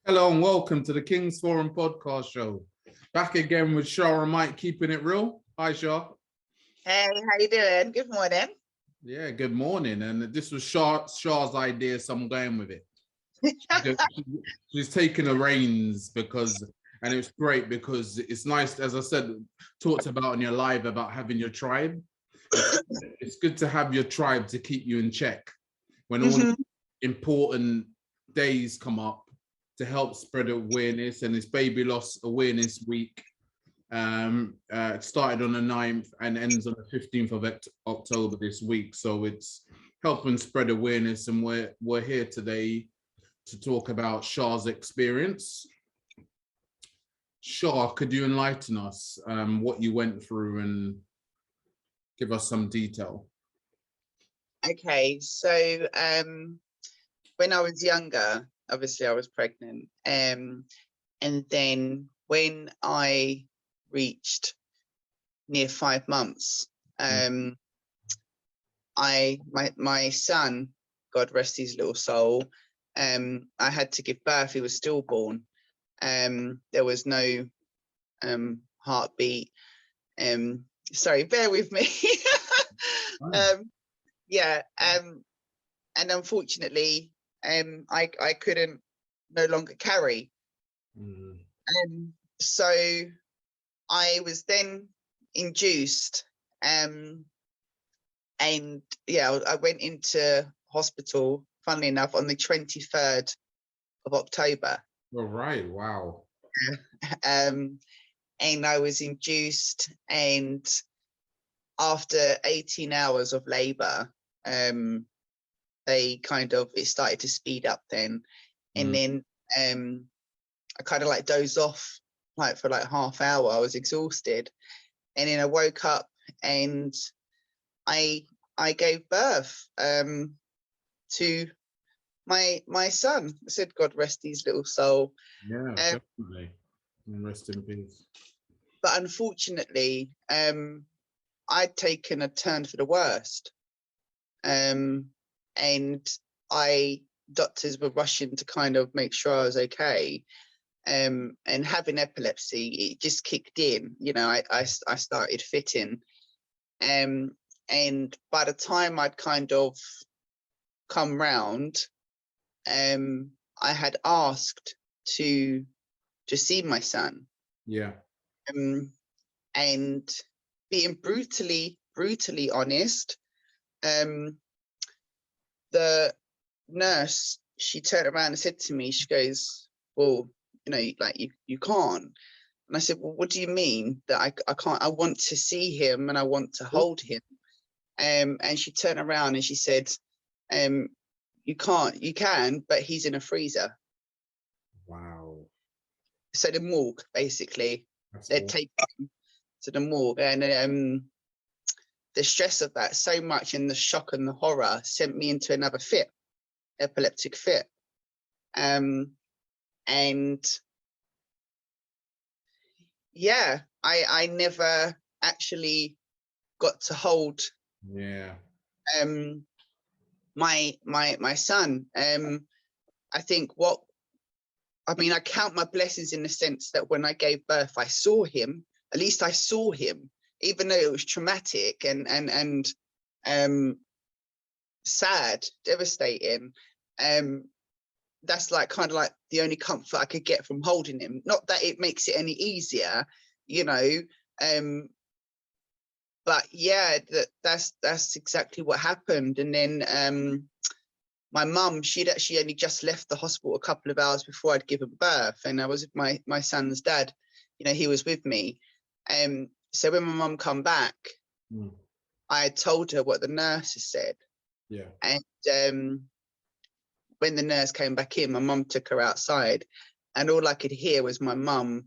Hello and welcome to the King's Forum podcast show. Back again with Char and Mike, keeping it real. Hi, Char. Hey, how you doing? Good morning. Yeah, good morning. And this was Char's idea, so I'm going with it. She's taking the reins and it's great because it's nice, as I said, talked about in your live about having your tribe. It's good to have your tribe to keep you in check when all important days come up, to help spread awareness. And it's Baby Loss Awareness Week. It started on the 9th and ends on the 15th of October this week. So it's helping spread awareness, and we're here today to talk about Char's experience. Char, could you enlighten us what you went through and give us some detail? Okay, so when I was younger, obviously I was pregnant, and then when I reached near 5 months, my son, God rest his little soul, I had to give birth. He was stillborn. There was no heartbeat. Sorry, bear with me. And unfortunately, I couldn't no longer carry. So I was then induced, and yeah, I went into hospital, funnily enough, on the 23rd of October. All right, wow. And I was induced, and after 18 hours of labor, it started to speed up then. And then I kind of like dozed off for like half hour. I was exhausted. And then I woke up and I gave birth to my son. I said, God rest his little soul. Yeah, definitely. And rest in peace. But unfortunately, I'd taken a turn for the worst. And doctors were rushing to kind of make sure I was okay. And having epilepsy, it just kicked in. You know, I started fitting. And by the time I'd kind of come round, I had asked to see my son. Yeah. And being brutally honest, the nurse, she turned around and said to me, she goes, well, you know, like you can't. And I said, well, what do you mean that I can't? I want to see him and I want to hold him. And she turned around and she said, you can't. You can, but he's in a freezer. Wow. So the morgue, basically, they'd take him to the morgue, and the stress of that so much, and the shock and the horror, sent me into another fit, epileptic fit. And yeah, I never actually got to hold my son. I think I count my blessings in the sense that when I gave birth, I saw him. At least I saw him, even though it was traumatic and sad, devastating. That's like kind of like the only comfort I could get from holding him. Not that it makes it any easier, you know. But yeah, that's exactly what happened. And then my mum, she'd actually only just left the hospital a couple of hours before I'd given birth, and I was with my son's dad. You know, he was with me. So when my mum come back, I had told her what the nurse had said. Yeah. And when the nurse came back in, my mum took her outside, and all I could hear was my mum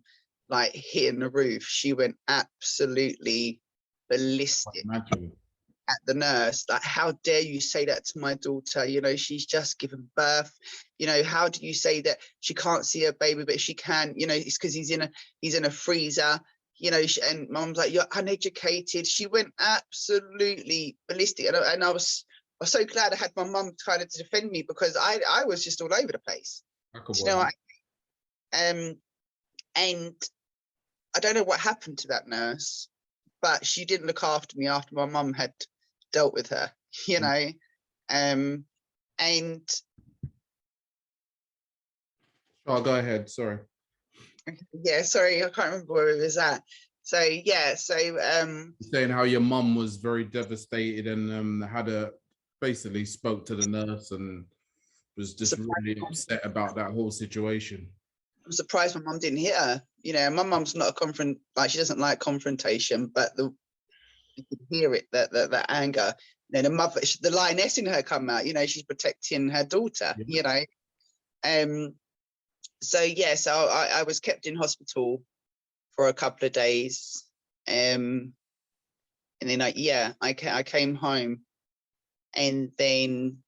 like hitting the roof. She went absolutely ballistic at the nurse. Like, how dare you say that to my daughter? You know, she's just given birth. You know, how do you say that she can't see her baby, but she can? You know, it's because he's in a freezer. You know, and Mum's like, you're uneducated. She went absolutely ballistic, and I was so glad I had my mum kind of to defend me, because I was just all over the place. You know, And I don't know what happened to that nurse, but she didn't look after me after my mum had dealt with her, you know. And Oh, go ahead. Sorry. yeah, sorry, I can't remember where it was at. So yeah, so Saying how your mum was very devastated and had a basically spoke to the nurse and was just really upset about that whole situation. I'm surprised my mum didn't hit her. You know, my mum's not a like, she doesn't like confrontation, but you could hear it, that anger. Then the mother, the lioness in her come out. You know, she's protecting her daughter. Yeah. You know, so yeah, so I was kept in hospital for a couple of days, and then I came home, and then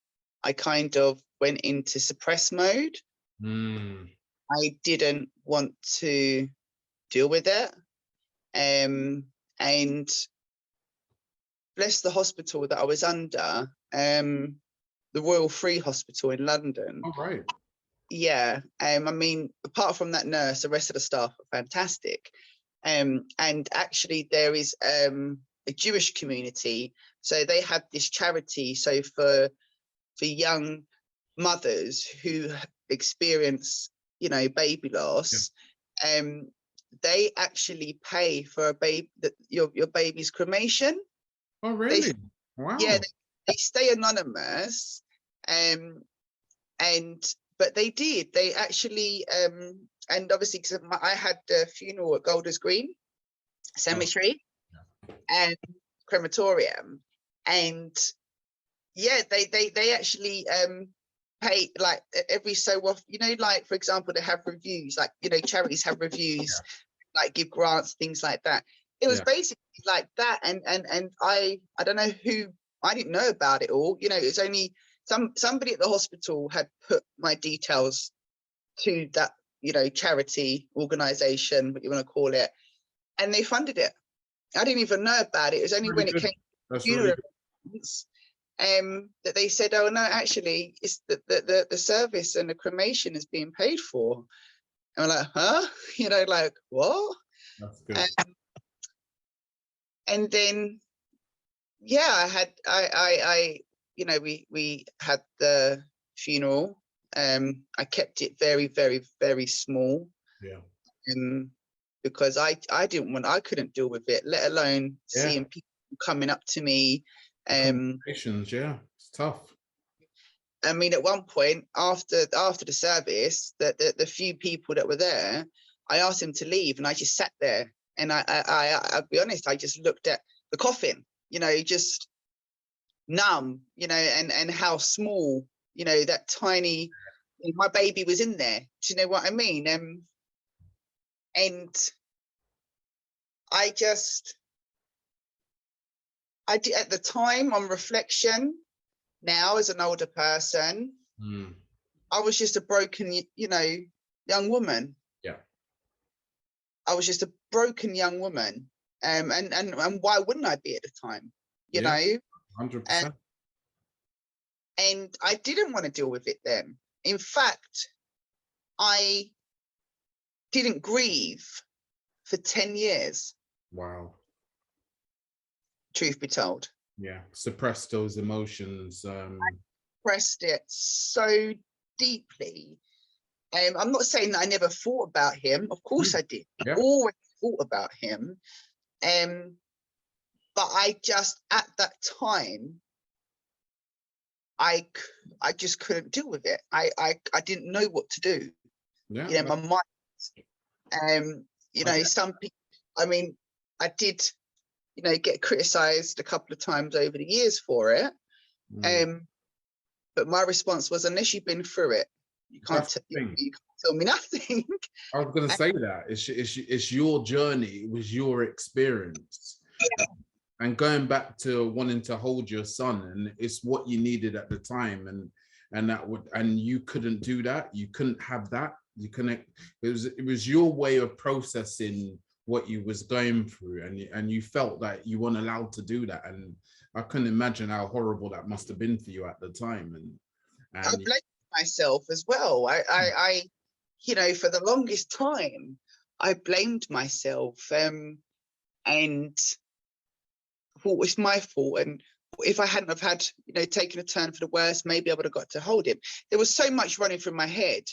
I kind of went into suppress mode. I didn't want to deal with it, and bless the hospital that I was under, the Royal Free Hospital in London. All right. Yeah, I mean, apart from that nurse, the rest of the staff are fantastic. And actually, there is a Jewish community, so they have this charity. So for young mothers who experience, you know, baby loss, they actually pay for a baby, your baby's cremation. Oh, really? Wow. Yeah, they stay anonymous, but they actually, and obviously because I had a funeral at Golders Green Cemetery and crematorium, and yeah, they actually pay, like, every so often, you know, like, for example, they have reviews, like, you know, charities have reviews, like give grants, things like that. It was basically like that, and I don't know who, I didn't know about it all, you know. It's only somebody at the hospital had put my details to that, you know, charity organization, what you want to call it, and they funded it. I didn't even know about it. It was only Really when good. it came That's to really funerals, that they said, oh no, actually it's the service and the cremation is being paid for. And we're like, huh? You know, like, what? That's good. And then yeah, I you know, we had the funeral. I kept it very, very, very small. Yeah. Because I couldn't deal with it, let alone seeing people coming up to me. Yeah, it's tough. I mean, at one point after the service, the few people that were there, I asked them to leave, and I just sat there, and I'll be honest, I just looked at the coffin, you know, just numb, you know, and how small, you know, that tiny, my baby was in there. Do you know what I mean? And I did, at the time, on reflection, now as an older person, I was just a broken, you know, young woman. Yeah. I was just a broken young woman. And why wouldn't I be at the time? You know? 100%. And I didn't want to deal with it then. In fact, I didn't grieve for 10 years. Wow. Truth be told. Yeah. Suppress those emotions. I suppressed it so deeply. I'm not saying that I never thought about him. Of course I did. I always thought about him. But I just, at that time, I just couldn't deal with it. I didn't know what to do. Yeah. You know, my mind. You know, some people, I mean, I did, you know, get criticized a couple of times over the years for it. But my response was, unless you've been through it, you can't tell me nothing. I was going to say that it's your journey, it was your experience. Yeah. And going back to wanting to hold your son, and it's what you needed at the time, and you couldn't do that, you couldn't have that, you couldn't. It was your way of processing what you was going through, and you felt that you weren't allowed to do that, and I couldn't imagine how horrible that must have been for you at the time. And I blamed myself as well. you know, for the longest time, I blamed myself, and thought it's my fault. And if I hadn't have had, you know, taken a turn for the worse, maybe I would have got to hold him. There was so much running through my head,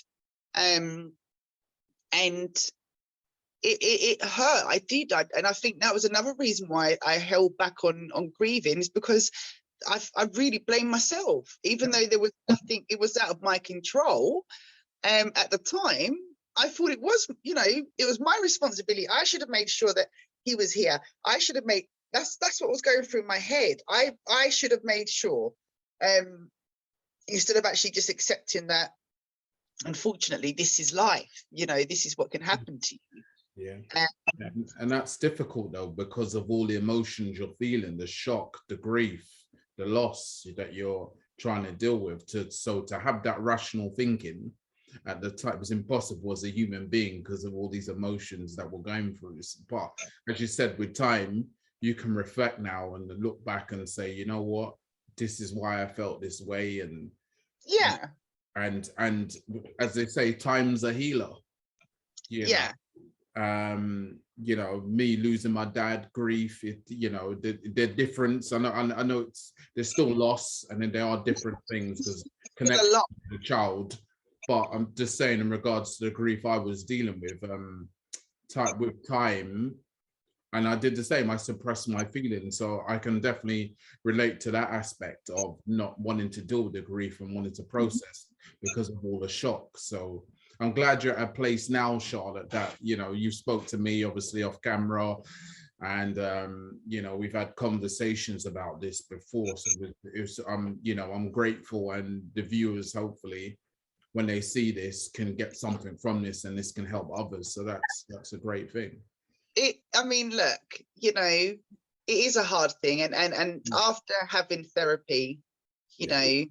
and it hurt. I did, and I think that was another reason why I held back on grieving, is because I really blamed myself, even though there was nothing. It was out of my control. At the time, I thought it was, you know, it was my responsibility. I should have made sure that he was here. I should have made, that's what was going through my head. I should have made sure, instead of actually just accepting that, unfortunately, this is life. You know, this is what can happen to you. Yeah. And that's difficult though, because of all the emotions you're feeling, the shock, the grief, the loss that you're trying to deal with. So to have that rational thinking at the time was impossible as a human being because of all these emotions that we're going through. But as you said, with time, you can reflect now and look back and say, you know what, this is why I felt this way. And yeah, and as they say, time's a healer. Yeah. You know, me losing my dad, grief, you know, the difference. I know there's still loss, and then there are different things because connected to the child. But I'm just saying, in regards to the grief I was dealing with, time, and I did the same. I suppressed my feelings, so I can definitely relate to that aspect of not wanting to deal with the grief and wanting to process because of all the shock. So I'm glad you're at a place now, Charlotte, that, you know, you spoke to me obviously off camera, and you know, we've had conversations about this before. So you know, I'm grateful, and the viewers, hopefully, when they see this, can get something from this, and this can help others. So that's a great thing. I mean, look, you know, it is a hard thing, and after having therapy, you know,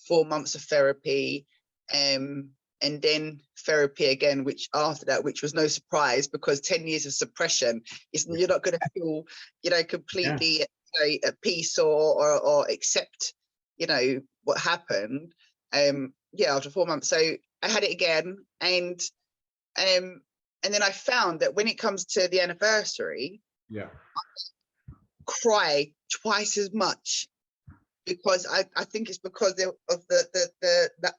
4 months of therapy, and then therapy again, which after that, which was no surprise, because 10 years of suppression, you're not going to feel, you know, completely at peace or accept, you know, what happened. After 4 months, so I had it again, and then I found that when it comes to the anniversary, I cry twice as much, because I think it's because of the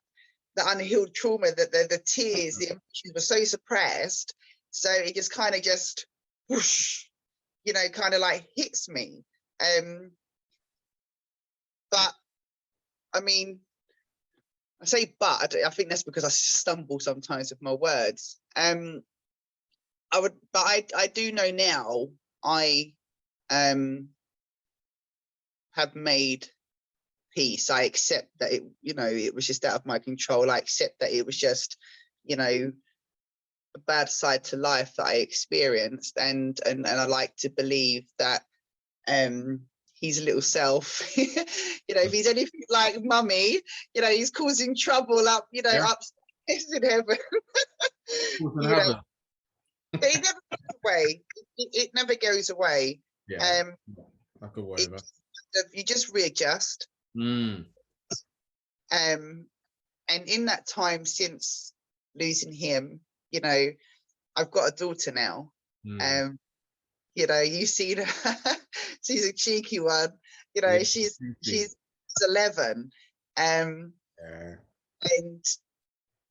unhealed trauma, that the tears, the emotions were so suppressed, so it just kind of just whoosh, you know, kind of like hits me. But I mean, I say but, I think that's because I stumble sometimes with my words. I do know now I have made peace. I accept that it, you know, it was just out of my control. I accept that it was just, you know, a bad side to life that I experienced, and I like to believe that his little self, you know, if he's anything like mummy, you know, he's causing trouble up, you know, upstairs in heaven. You know, but it never goes away. It never goes away. I could worry about. You just readjust. And in that time since losing him, you know, I've got a daughter now. You know, you've seen her. She's a cheeky one. You know, she's 11. And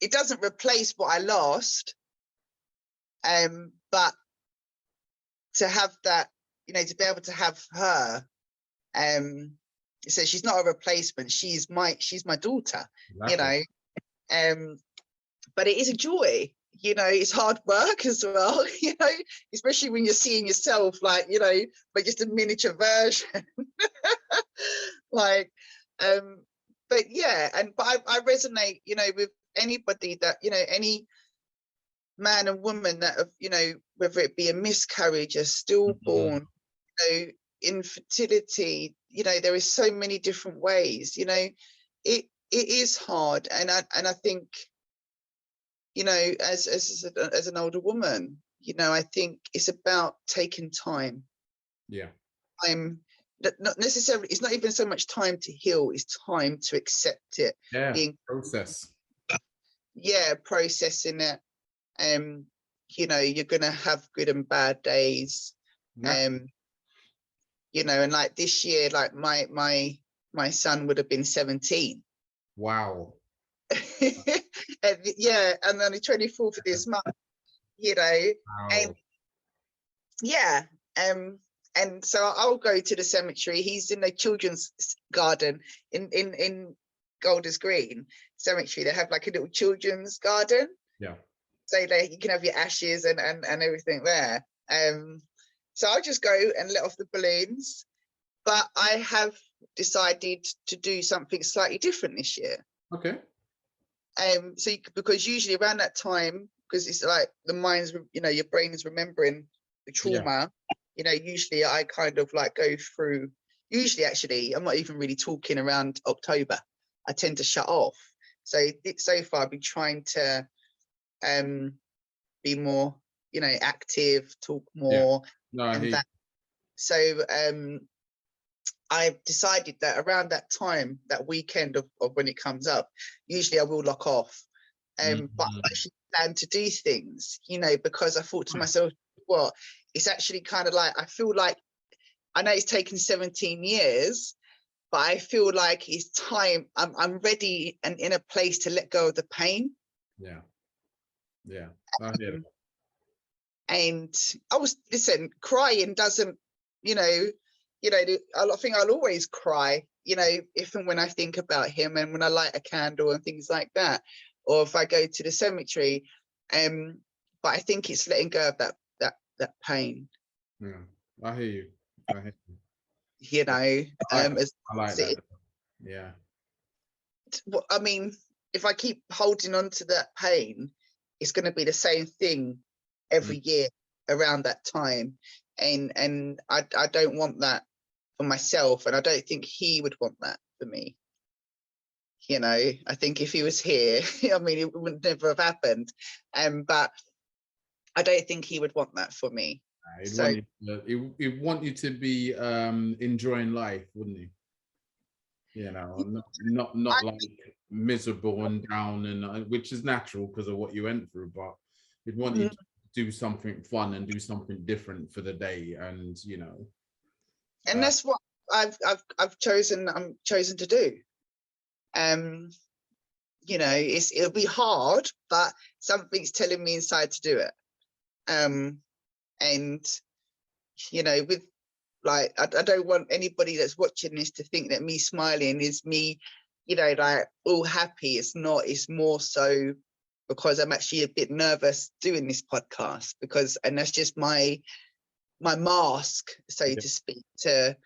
it doesn't replace what I lost. But to have that, you know, to be able to have her, so she's not a replacement. She's my daughter. Exactly. You know, but it is a joy. You know, it's hard work as well. You know, especially when you're seeing yourself, like, you know, but just a miniature version. Like, but yeah, but I resonate, you know, with anybody that, you know, any man and woman that have, you know, whether it be a miscarriage, a stillborn, you know, infertility, you know, there is so many different ways, you know, it is hard. And I think, you know, as an older woman, you know, I think it's about taking time. I'm not necessarily, it's not even so much time to heal, it's time to accept it. Process. Processing it. You know, you're gonna have good and bad days. You know, and like this year, like my son would have been 17. Wow. And, yeah, and on the 24th of this month, you know, and Wow. yeah, and so I'll go to the cemetery. He's in the children's garden in Golders Green Cemetery. They have like a little children's garden. Yeah. So that you can have your ashes and everything there. So I'll just go and let off the balloons. But I have decided to do something slightly different this year. Okay. So because usually around that time, because it's like the mind's, you know, your brain is remembering the trauma. You know, usually I kind of like go through. Usually, actually, I'm not even really talking around October. I tend to shut off. So far, I've been trying to be more, you know, active, talk more, No, I hear you. So I've decided that around that time, that weekend of when it comes up, usually I will lock off. But I actually plan to do things, you know, because I thought to myself, well, it's actually kind of like, I feel like, I know it's taken 17 years, but I feel like it's time. I'm ready and in a place to let go of the pain. Yeah. Yeah. I hear that. And I was, listen, crying doesn't, you know, I think I'll always cry, you know, if and when I think about him and when I light a candle and things like that, or if I go to the cemetery. But I think it's letting go of that pain. Yeah. I hear you. I hear you. You know, I like that. Yeah. I mean, if I keep holding on to that pain, it's going to be the same thing every year around that time. And I don't want that for myself, and I don't think he would want that for me. You know, I think if he was here, I mean, it would never have happened. But I don't think he would want that for me. He'd want you to be enjoying life, wouldn't he? You know, not like miserable and down, and which is natural because of what you went through. But he'd want you to do something fun and do something different for the day, and you know. And that's what I've chosen. I'm chosen to do. You know, it'll be hard, but something's telling me inside to do it. And you know, with like, I don't want anybody that's watching this to think that me smiling is me, you know, like all happy. It's not. It's more so because I'm actually a bit nervous doing this podcast, and that's just my mask, so to speak, to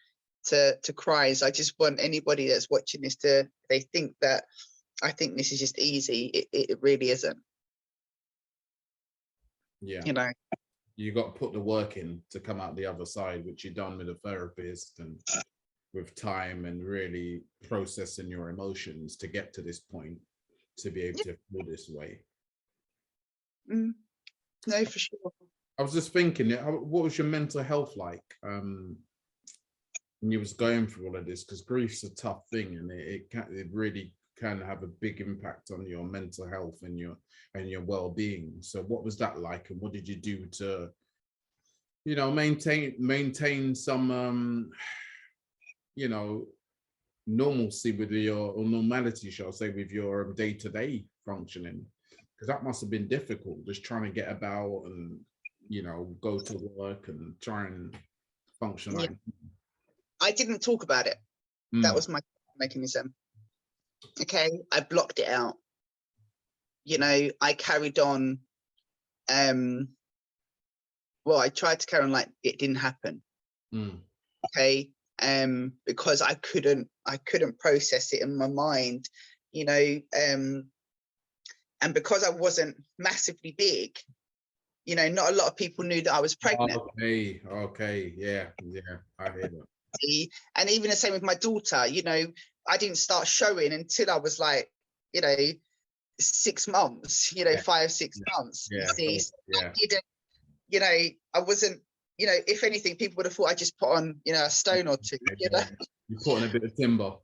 cry. So I just want anybody that's watching this to, they think that I think this is just easy. It really isn't. Yeah. You know. You got to put the work in to come out the other side, which you've done with a therapist and with time and really processing your emotions to get to this point, to be able to feel this way. No, for sure. I was just thinking, what was your mental health like when you was going through all of this? Because grief's a tough thing, and it really can have a big impact on your mental health and your well-being. So what was that like, and what did you do to, you know, maintain some you know, normalcy with your, or normality, shall I say, with your day-to-day functioning? Because that must have been difficult, just trying to get about and, you know, go to work and try and function like. I didn't talk about it. That was my mechanism. Okay, I blocked it out. You know, I carried on. Well, I tried to carry on like it didn't happen. Okay, because I couldn't process it in my mind, you know, and because I wasn't massively big, you know, not a lot of people knew that I was pregnant. Okay, yeah, I hear that. And even the same with my daughter, you know, I didn't start showing until I was like, you know, 6 months, you know, 5-6 months. Yeah, you see, so yeah. You know, I wasn't, you know, if anything, people would have thought I just put on, you know, a stone or two. You know, you put on a bit of timber.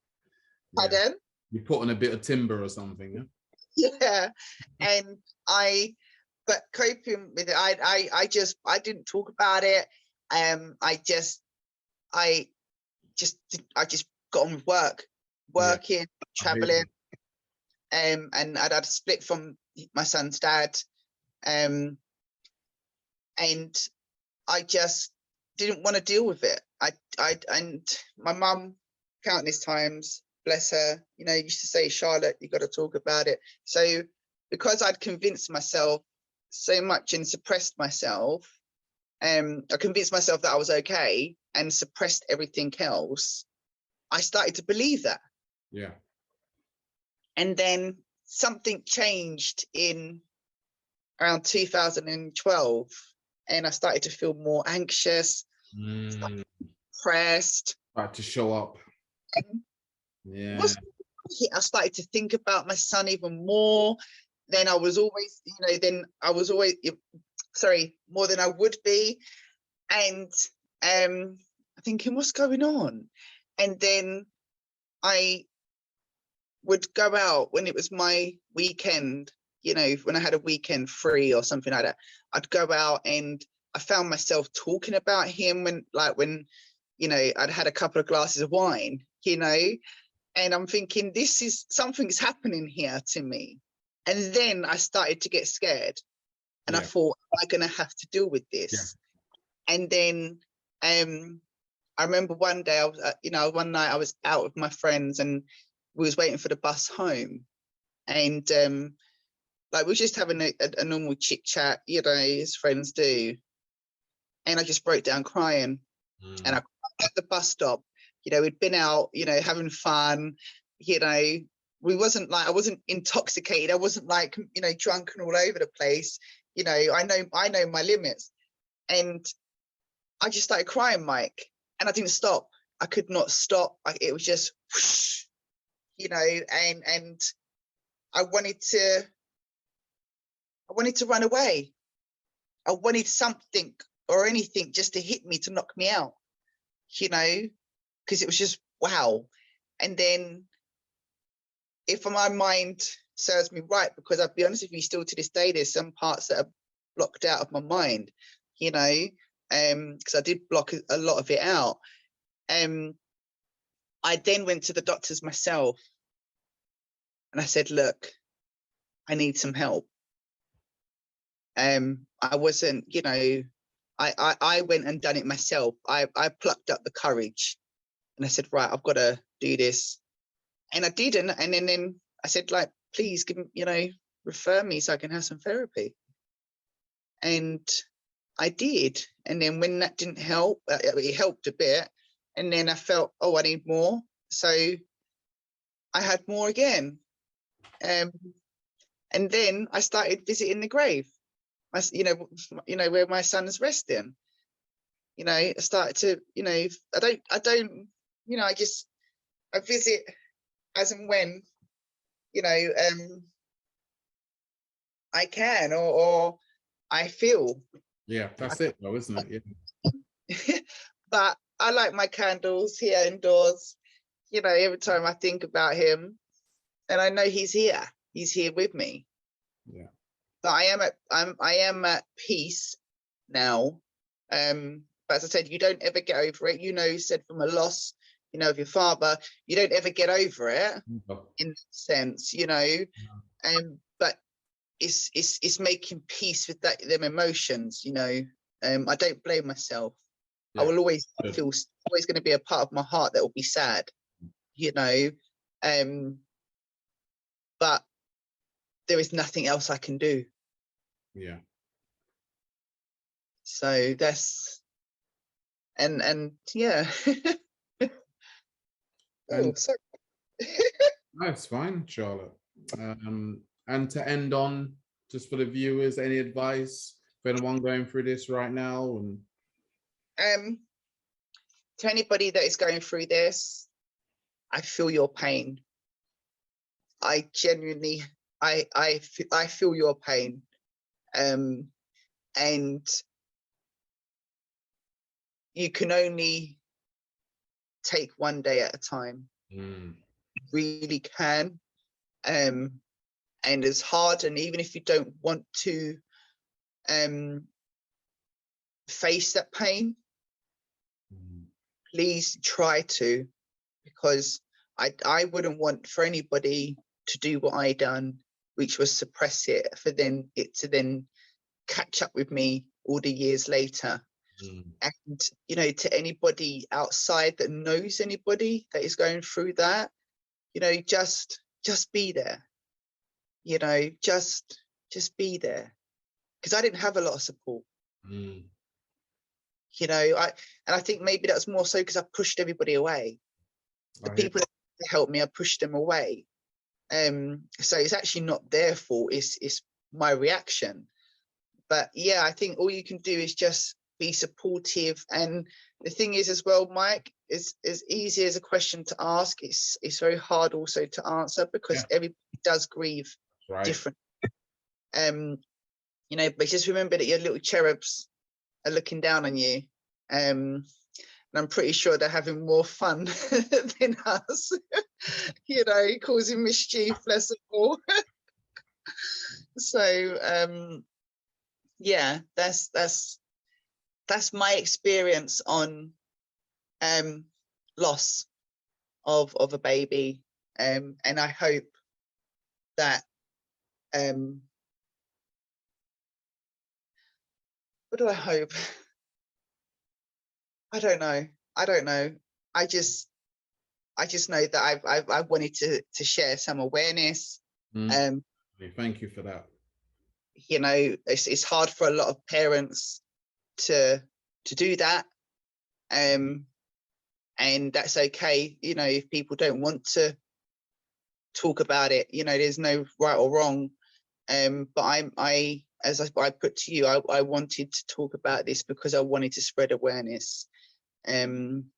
Pardon? You put on a bit of timber or something. Yeah, and I but coping with it, I didn't talk about it. I just got on with working, traveling, and I'd had a split from my son's dad, and I just didn't want to deal with it. And my mum, countless times, bless her, used to say, Charlotte, you got to talk about it. So because I'd convinced myself so much and suppressed myself, I convinced myself that I was okay and suppressed everything else, I started to believe that. Yeah. And then something changed in around 2012, and I started to feel more anxious, depressed. About to show up. Yeah. I started to think about my son even more. Then I was always, more than I would be. And thinking, what's going on? And then I would go out when it was my weekend, when I had a weekend free or something like that. I'd go out and I found myself talking about him when I'd had a couple of glasses of wine, and I'm thinking, something's happening here to me. And then I started to get scared, and I thought, am I going to have to deal with this? Yeah. And then I remember one day, one night I was out with my friends and we was waiting for the bus home, and we were just having a normal chit chat, as friends do. And I just broke down crying, and I cried at the bus stop. We'd been out, having fun. I wasn't intoxicated. I wasn't drunk and all over the place. I know my limits, and I just started crying, Mike, and I didn't stop. I could not stop. It was just, whoosh, and I wanted to run away. I wanted something or anything just to hit me, to knock me out, because it was just, wow. And then if my mind serves me right, because I'll be honest with you, still to this day, there's some parts that are blocked out of my mind, because I did block a lot of it out. I then went to the doctors myself and I said, look, I need some help. I wasn't, I went and done it myself. I plucked up the courage and I said, right, I've got to do this. And I didn't. And then I said, please give me, refer me so I can have some therapy. And I did. And then when that didn't help, it helped a bit. And then I felt, I need more. So I had more again. And then I started visiting the grave, where my son's resting. I started to, I visit as and when, I can or I feel. Yeah, that's it though, isn't it? Yeah. But I like my candles here indoors, every time I think about him, and I know he's here with me. Yeah. But I am at peace now. But as I said, you don't ever get over it. You said from a loss, of your father, you don't ever get over it in that sense, but it's making peace with them emotions, I don't blame myself. Yeah. I will always feel, always going to be a part of my heart that will be sad, but there is nothing else I can do. Yeah. So that's, and yeah. Oh, sorry. That's fine, Charlotte. And to end on, just for the viewers, any advice for anyone going through this right now? And to anybody that is going through this, I feel your pain. I genuinely, I feel your pain. And you can only take one day at a time. Really can. And it's hard, and even if you don't want to face that pain, Mm. please try to, because I wouldn't want for anybody to do what I done, which was suppress it, for then it to then catch up with me all the years later. Mm. And, you know, to anybody outside that knows anybody that is going through that, you know, just be there, you know, just be there. Because I didn't have a lot of support. Mm. You know, I think maybe that's more so because I pushed everybody away. The people that helped me, I pushed them away. So it's actually not their fault, it's my reaction. But yeah, I think all you can do is just be supportive. And the thing is as well, Mike, is as easy as a question to ask, it's very hard also to answer, because everybody does grieve different. You know, but just remember that your little cherubs are looking down on you. And I'm pretty sure they're having more fun than us, you know, causing mischief, less of all. So yeah, that's my experience on loss of a baby. And I hope that what do I hope? I don't know. I just know that I've wanted to share some awareness. Thank you for that. You know, it's hard for a lot of parents to do that. And that's okay. You know, if people don't want to talk about it, you know, there's no right or wrong. But as I put to you, I wanted to talk about this because I wanted to spread awareness. And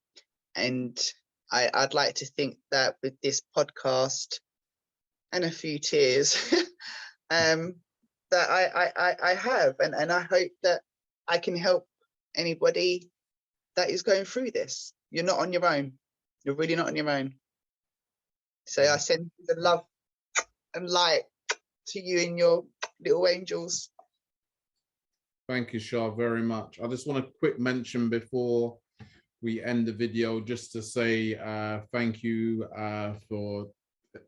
I'd like to think that with this podcast and a few tears, that I have, and I hope that I can help anybody that is going through this. You're not on your own. You're really not on your own. So I send the love and light to you and your little angels. Thank you, Char, very much. I just want a quick mention before we end the video, just to say thank you for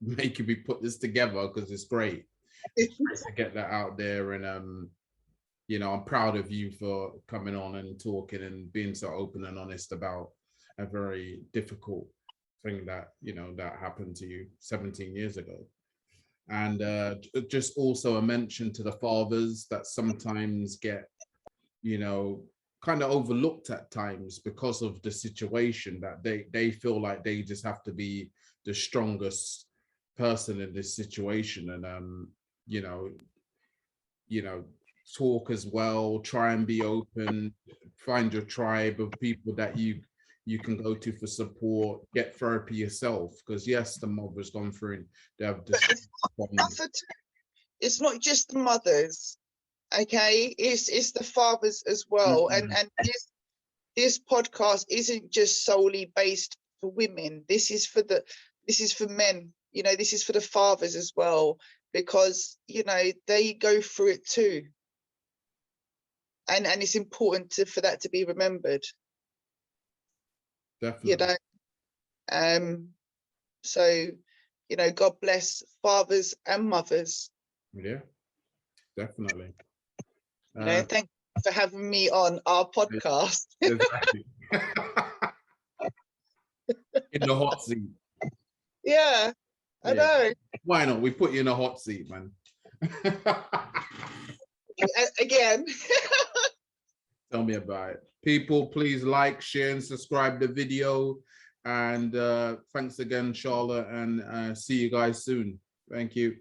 making me put this together, because it's great. It's great to get that out there. And you know, I'm proud of you for coming on and talking and being so open and honest about a very difficult thing that, you know, that happened to you 17 years ago. And just also a mention to the fathers that sometimes get, you know, kind of overlooked at times because of the situation, that they feel like they just have to be the strongest person in this situation. And you know, talk as well, try and be open, find your tribe of people that you can go to for support, get therapy yourself, because yes, the mother's gone through and they have this. It's not just the mothers, okay, it's the fathers as well. And this podcast isn't just solely based for women. This is for men, you know, this is for the fathers as well, because, you know, they go through it too. And it's important for that to be remembered. Definitely. You know, so, you know, God bless fathers and mothers. Yeah, definitely. You know, thank you for having me on our podcast. Exactly. In the hot seat. Yeah, I know. Why not? We put you in a hot seat, man. Again. Tell me about it. People, please like, share, and subscribe the video. And thanks again, Charlotte, and see you guys soon. Thank you.